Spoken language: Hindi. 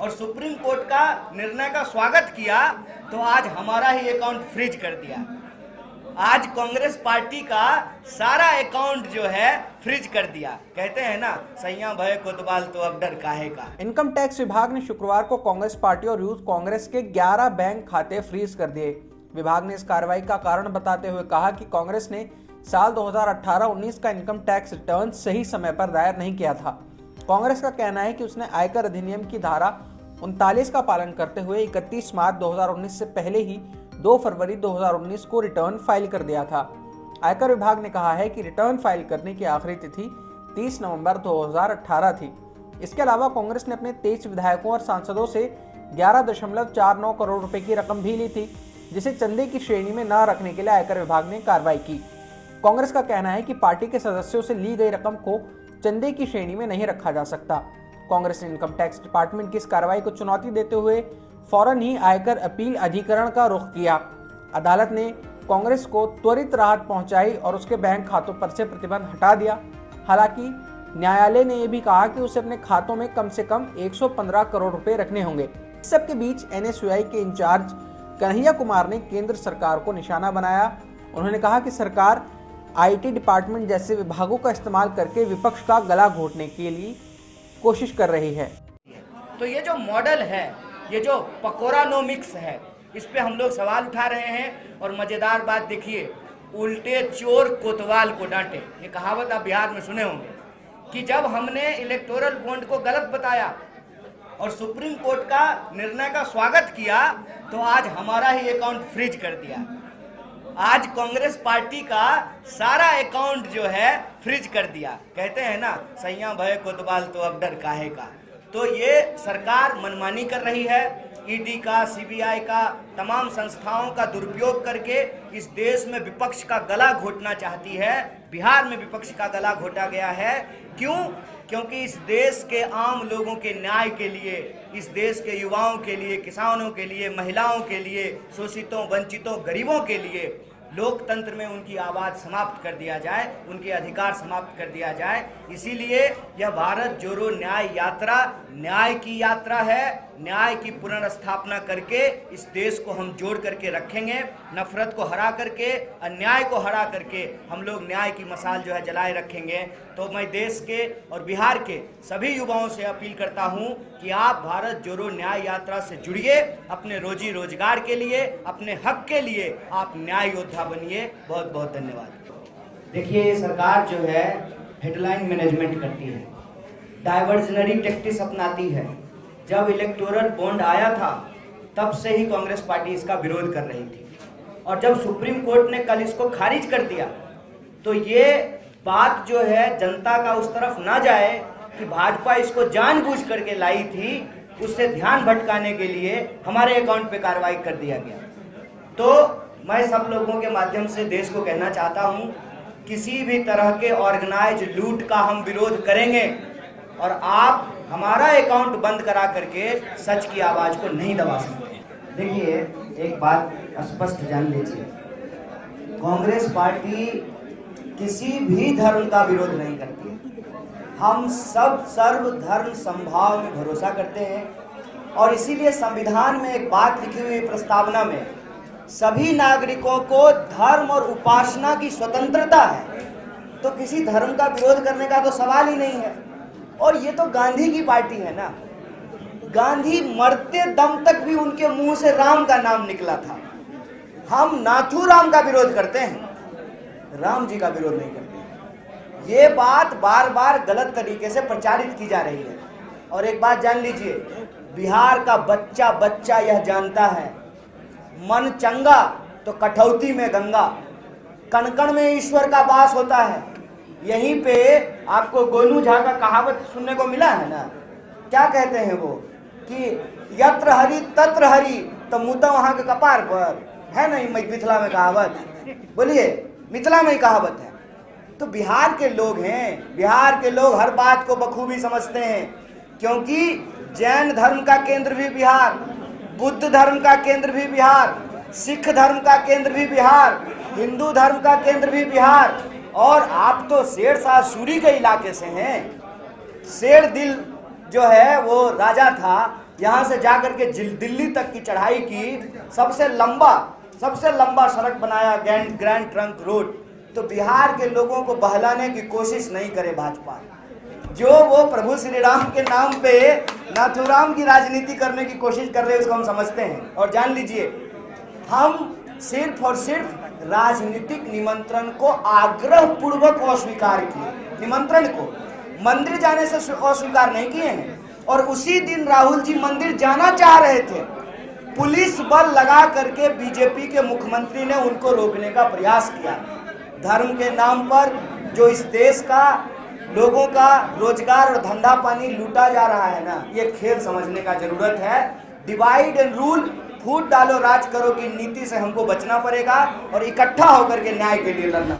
और सुप्रीम कोर्ट का निर्णय का स्वागत किया तो आज हमारा ही अकाउंट फ्रीज कर दिया। आज कांग्रेस पार्टी का सारा अकाउंट जो है फ्रीज कर दिया। कहते हैं ना, सैया भय कोतवाल तो अब डर काहे का। इनकम टैक्स विभाग ने शुक्रवार को कांग्रेस पार्टी और यूथ कांग्रेस के 11 बैंक खाते फ्रीज कर दिए। विभाग ने इस कार्रवाई का कारण बताते हुए कहा कि कांग्रेस ने साल 2018-19 का इनकम टैक्स रिटर्न सही समय पर दायर नहीं किया था। कांग्रेस का कहना है कि उसने आयकर अधिनियम की धारा 39 का पालन करते हुए 31 मार्च 2019 से पहले ही 2 फरवरी 2019 को रिटर्न फाइल कर दिया था। आयकर विभाग ने कहा है कि रिटर्न फाइल करने की आखिरी तिथि 30 नवंबर 2018 थी। इसके अलावा कांग्रेस ने अपने 23 विधायकों और सांसदों से 11.49 करोड़ रुपए की रकम भी ली थी, जिसे चंदे की श्रेणी में न रखने के लिए आयकर विभाग ने कार्रवाई की। कांग्रेस का कहना है कि पार्टी के सदस्यों से ली गई रकम को चंदे की श्रेणी में नहीं रखा जा सकता। कांग्रेस ने इनकम टैक्स डिपार्टमेंट की इस कार्रवाई को चुनौती देते हुए फौरन ही आयकर अपील अधिकरण का रुख किया। अदालत ने कांग्रेस को त्वरित राहत पहुंचाई और उसके बैंक खातों पर से प्रतिबंध हटा दिया। हालांकि न्यायालय ने यह भी कहा कि उसे अपने खातों में कम से कम 115 करोड़ रुपए रखने होंगे। इस सबके बीच एनएसयूआई के इंचार्ज कन्हैया कुमार ने केंद्र सरकार को निशाना बनाया। उन्होंने कहा कि सरकार आईटी डिपार्टमेंट जैसे विभागों का इस्तेमाल करके विपक्ष का गला घोटने के लिए कोशिश कर रही है। तो ये जो मॉडल है, ये जो पकोरानोमिक्स है, इस पे हम लोग सवाल उठा रहे हैं। और मजेदार बात देखिए, उल्टे चोर कोतवाल को डांटे, ये कहावत आप बिहार में सुने होंगे कि जब हमने इलेक्टोरल बॉन्ड को गलत बताया और सुप्रीम कोर्ट का निर्णय का स्वागत किया तो आज हमारा ही अकाउंट फ्रीज कर दिया। आज कांग्रेस पार्टी का सारा अकाउंट जो है फ्रीज कर दिया। कहते हैं ना, सैया भय कोतवाल तो अब डर काहे का। तो ये सरकार मनमानी कर रही है। ईडी का, सीबीआई का, तमाम संस्थाओं का दुरुपयोग करके इस देश में विपक्ष का गला घोटना चाहती है। बिहार में विपक्ष का गला घोटा गया है। क्यों? क्योंकि इस देश के आम लोगों के न्याय के लिए, इस देश के युवाओं के लिए, किसानों के लिए, महिलाओं के लिए, शोषितों, वंचितों, गरीबों के लिए लोकतंत्र में उनकी आवाज़ समाप्त कर दिया जाए, उनके अधिकार समाप्त कर दिया जाए। इसीलिए यह भारत जोड़ो न्याय यात्रा न्याय की यात्रा है। न्याय की पुनर्स्थापना करके इस देश को हम जोड़ करके रखेंगे। नफरत को हरा करके, अन्याय को हरा करके हम लोग न्याय की मशाल जो है जलाए रखेंगे। तो मैं देश के और बिहार के सभी युवाओं से अपील करता हूं कि आप भारत जोड़ो न्याय यात्रा से जुड़िए। अपने रोजी रोजगार के लिए, अपने हक के लिए आप न्याय योद्धा बनिए। बहुत बहुत धन्यवाद। देखिए, ये सरकार जो है हेडलाइन मैनेजमेंट करती है, डाइवर्जनरी टैक्टिक्स अपनाती है। जब इलेक्टोरल बॉन्ड आया था तब से ही कांग्रेस पार्टी इसका विरोध कर रही थी, और जब सुप्रीम कोर्ट ने कल इसको खारिज कर दिया तो ये बात जो है जनता का उस तरफ ना जाए कि भाजपा इसको जानबूझ करके लाई थी, उससे ध्यान भटकाने के लिए हमारे अकाउंट पे कार्रवाई कर दिया गया। तो मैं सब लोगों के माध्यम से देश को कहना चाहता हूँ, किसी भी तरह के ऑर्गेनाइज लूट का हम विरोध करेंगे और आप हमारा अकाउंट बंद करा करके सच की आवाज को नहीं दबा सकते। देखिए, एक बात स्पष्ट जान लीजिए, कांग्रेस पार्टी किसी भी धर्म का विरोध नहीं करती है। हम सब सर्व धर्म समभाव में भरोसा करते हैं और इसीलिए संविधान में एक बात लिखी हुई प्रस्तावना में सभी नागरिकों को धर्म और उपासना की स्वतंत्रता है। तो किसी धर्म का विरोध करने का तो सवाल ही नहीं है। और ये तो गांधी की पार्टी है ना। गांधी मरते दम तक भी उनके मुंह से राम का नाम निकला था। हम नाथूराम का विरोध करते हैं, राम जी का विरोध नहीं करते। ये बात बार बार गलत तरीके से प्रचारित की जा रही है। और एक बात जान लीजिए, बिहार का बच्चा बच्चा यह जानता है, मन चंगा तो कठौती में गंगा, कण कण में ईश्वर का वास होता है। यहीं पे आपको गोनू झा का कहावत सुनने को मिला है ना। क्या कहते हैं वो कि यत्र हरि तत्र हरि, तो मुँह वहां के कपार पर है नहीं। मिथिला में कहावत, बोलिए, मिथिला में ही कहावत है। तो बिहार के लोग हैं, बिहार के लोग हर बात को बखूबी समझते हैं, क्योंकि जैन धर्म का केंद्र भी बिहार, बुद्ध धर्म का केंद्र भी बिहार, सिख धर्म का केंद्र भी बिहार, हिंदू धर्म का केंद्र भी बिहार। और आप तो शेरशाह सूरी के इलाके से हैं। शेर दिल जो है वो राजा था, यहाँ से जाकर के दिल्ली तक की चढ़ाई की, सबसे लंबा सड़क बनाया, ग्रैंड ट्रंक रोड। तो बिहार के लोगों को बहलाने की कोशिश नहीं करे भाजपा, जो वो प्रभु श्री राम के नाम पे नाथुराम की राजनीति करने की कोशिश कर रहे हैं, उसको हम समझते हैं। और जान लीजिए, हम सिर्फ और सिर्फ राजनीतिक निमंत्रण को आग्रह पूर्वक अस्वीकार किए, निमंत्रण को मंदिर जाने से अस्वीकार नहीं किए हैं। और उसी दिन राहुल जी मंदिर जाना चाह रहे थे, पुलिस बल लगा करके बीजेपी के मुख्यमंत्री ने उनको रोकने का प्रयास किया। धर्म के नाम पर जो इस देश का लोगों का रोजगार और धंधा पानी लूटा जा रहा है ना, ये खेल समझने का जरूरत है। डिवाइड एंड रूल, फूट डालो राज करो की नीति से हमको बचना पड़ेगा और इकट्ठा होकर के न्याय के लिए लड़ना।